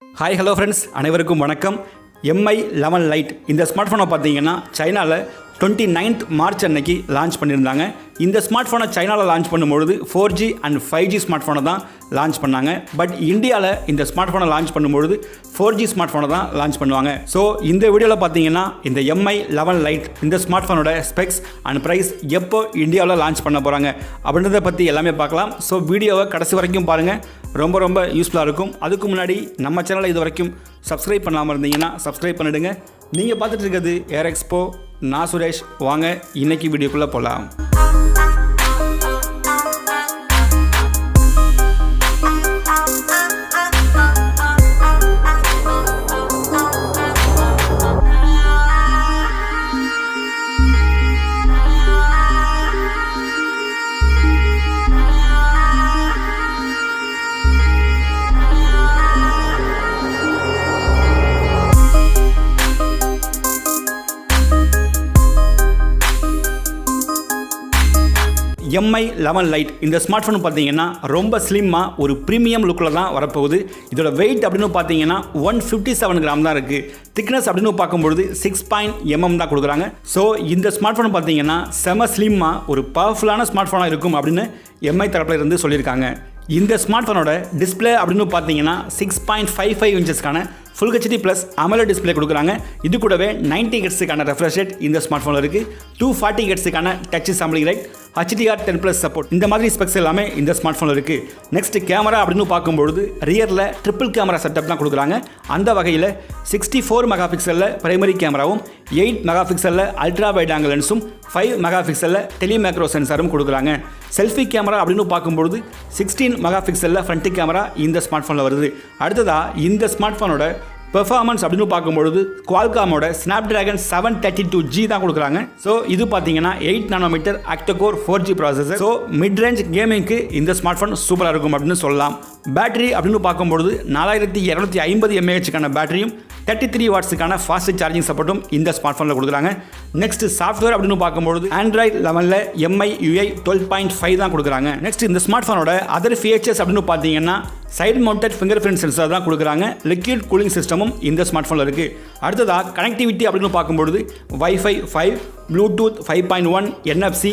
Hi hello friends, அனைவருக்கும் வணக்கம். MI11 Lite இந்த ஸ்மார்ட் ஃபோனை பார்த்தீங்கன்னா சைனாவில் 29th மார்ச் அன்னைக்கு லான்ச் பண்ணியிருந்தாங்க. இந்த ஸ்மார்ட் ஃபோனை சைனாவில் லான்ச் பண்ணும்பொழுது 4G அண்ட் 5G ஸ்மார்ட் ஃபோனை தான் லான்ச் பண்ணாங்க. பட் இந்தியாவில் இந்த ஸ்மார்ட் ஃபோனை லான்ச் பண்ணும்பொழுது 4G ஸ்மார்ட் ஃபோனை தான் லான்ச் பண்ணுவாங்க. ஸோ இந்த வீடியோவில் பார்த்தீங்கன்னா இந்த MI11 Lite இந்த ஸ்மார்ட் ஃபோனோட ஸ்பெக்ஸ் அண்ட் ப்ரைஸ் எப்போ இந்தியாவில் லான்ச் பண்ண போகிறாங்க அப்படின்றத பற்றி எல்லாமே பார்க்கலாம். ஸோ வீடியோவை கடைசி வரைக்கும் பாருங்கள், ரொம்ப யூஸ்ஃபுல்லாக இருக்கும். அதுக்கு முன்னாடி நம்ம சேனலை இது வரைக்கும் சப்ஸ்கிரைப் பண்ணாமல் இருந்தீங்கன்னா சப்ஸ்கிரைப் பண்ணிவிடுங்க. நீங்கள் பார்த்துட்டு இருக்கிறது ஏர் எக்ஸ்போ. நான் சுரேஷ். வாங்க இன்னைக்கு வீடியோக்குள்ளே போகலாம். MI11 Lite இந்த ஸ்மார்ட் ஃபோன் பார்த்தீங்கன்னா ரொம்ப ஸ்லிம்மாக ஒரு ப்ரீமியம் லுக்கில் தான் வரப்போகுது. இதோட வெயிட் அப்படின்னு பார்த்தீங்கன்னா 157 கிராம் தான் இருக்குது. திக்னஸ் அப்படின்னு பார்க்கும்பொழுது 6.0 mm தான் கொடுக்குறாங்க. ஸோ இந்த ஸ்மார்ட் ஃபோன் பார்த்தீங்கன்னா செம ஸ்லிம்மாக ஒரு பவர்ஃபுல்லான ஸ்மார்ட் ஃபோனாக இருக்கும் அப்படின்னு MI தரப்பில் இருந்து சொல்லியிருக்காங்க. இந்த ஸ்மார்ட் ஃபோனோட டிஸ்பிளே அப்படின்னு பார்த்தீங்கன்னா 6.55 இன்ச்சஸ்க்கான full HD plus AMOLED display கொடுக்குறாங்க. இது கூடவே 90 ஹெர்ட்ஸுக்கான ரெஃப்ரெஷ் ரேட் இந்த ஸ்மார்ட் ஃபோனில் இருக்குது. 240 ஹெர்ட்ஸுக்கான touch sampling rate, HDR 10+ support, இந்த மாதிரி ஸ்பெக்ஸ் எல்லாமே இந்த ஸ்மார்ட் ஃபோனில் இருக்குது. நெக்ஸ்ட் கேமரா அப்படின்னு பார்க்கும்பொழுது ரியரில் ட்ரிபிள் கேமரா செட்டப் தான் கொடுக்குறாங்க. அந்த வகையில் 64 மெகா பிக்சலில் பிரைமரி கேமராவும் 8 மெகா பிக்சலில் அல்ட்ரா வைட் ஆங்கிள் லென்ஸும் 5 மெகா பிக்சலில் டெலிமேக்ரோ சென்சாரும் கொடுக்குறாங்க. செல்ஃபி கேமரா அப்படின்னு பார்க்கும்பொழுது 16 மெகா பிக்சலில் ஃப்ரண்ட் கேமரா இந்த ஸ்மார்ட் ஃபோனில் வருது. அடுத்ததாக இந்த ஸ்மார்ட் ஃபோனோட பெர்ஃபார்மன்ஸ் அப்படின்னு பார்க்கும்பொழுது குவால்காமோட ஸ்னாப்டிராகன் 732G தான் கொடுக்குறாங்க. ஸோ இது பார்த்தீங்கன்னா 8 nanometer octa-core 4G processor. So mid range கேமிங்க்கு இந்த ஸ்மார்ட் ஃபோன் சூப்பராக இருக்கும் அப்படின்னு சொல்லலாம். பேட்டரி அப்படின்னு பார்க்கும்பொழுது 4250 mAhக்கான பேட்டரியும் 33 வாட்ஸுக்கான ஃபாஸ்ட் சார்ஜிங் சப்போர்ட்டும் இந்த ஸ்மார்ட் ஃபோனில் கொடுக்குறாங்க. நெக்ஸ்ட் சாஃப்ட்வேர் அப்படின்னு பார்க்கும்பொழுது ஆண்ட்ராய்டு 11ல் MI UI 12.5 தான் கொடுக்குறாங்க. நெக்ஸ்ட் இந்த ஸ்மார்ட் ஃபோனோட அதர் ஃபீச்சர்ஸ் அப்படின்னு பார்த்தீங்கன்னா side mounted finger print sensor தான் கொடுக்குறாங்க. லிக்விட் கூலிங் சிஸ்டமும் இந்த ஸ்மார்ட் ஃபோனில் இருக்குது. அடுத்ததாக கனெக்டிவிட்டி அப்படின்னு பார்க்கும்பொழுது Wi-Fi 5, Bluetooth 5.1, NFC,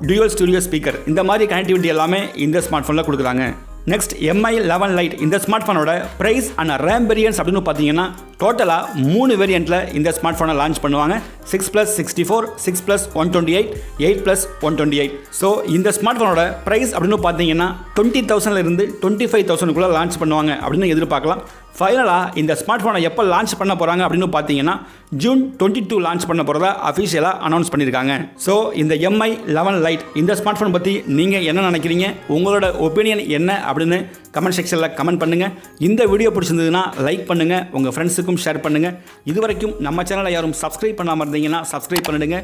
Dual Stereo speaker, இந்த மாதிரி கனெக்டிவிட்டி எல்லாமே இந்த ஸ்மார்ட் ஃபோனில் கொடுக்குறாங்க. நெக்ஸ்ட் MI11 Lite இந்த ஸ்மார்ட் ஃபோனோட ப்ரைஸ் அண்ட் ரேம் வேரியன்ட்ஸ் அப்படின்னு பார்த்தீங்கன்னா டோட்டலாக 3 வேரியண்ட்டில் இந்த ஸ்மார்ட் ஃபோனை லான்ச் பண்ணுவாங்க. 6+64, 6+128, 8+128. ஸோ இந்த ஸ்மார்ட் ஃபோனோட ப்ரைஸ் அப்படின்னு பார்த்தீங்கன்னா 20,000 25,000 லான்ச் பண்ணுவாங்க அப்படின்னு எதிர்பார்க்கலாம். ஃபைனலாக இந்த ஸ்மார்ட் ஃபோனை எப்போ லான்ச் பண்ண போகிறாங்க அப்படின்னு பார்த்தீங்கன்னா June 22 லான்ச் பண்ண போகிறதா அஃபிஷியலாக அனௌன்ஸ் பண்ணியிருக்காங்க. ஸோ இந்த MI11 Lite இந்த ஸ்மார்ட் ஃபோன் பற்றி நீங்கள் என்ன நினைக்கிறீங்க, உங்களோட ஒப்பீனியன் என்ன அப்படின்னு கமெண்ட் செக்ஷனில் கமெண்ட் பண்ணுங்கள். இந்த வீடியோ பிடிச்சிருந்ததுன்னா லைக் பண்ணுங்கள், உங்கள் ஃப்ரெண்ட்ஸுக்கும் ஷேர் பண்ணுங்கள். இது வரைக்கும் நம்ம சேனலை யாரும் சப்ஸ்கிரைப் பண்ணாமல் இருந்தீங்கன்னா சப்ஸ்கிரைப் பண்ணிடுங்க.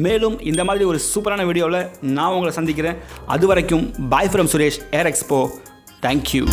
மேலும் இந்த மாதிரி ஒரு சூப்பரான வீடியோவில் நான் உங்களை சந்திக்கிறேன். அது வரைக்கும் bye from Suresh, air expo. Thank you.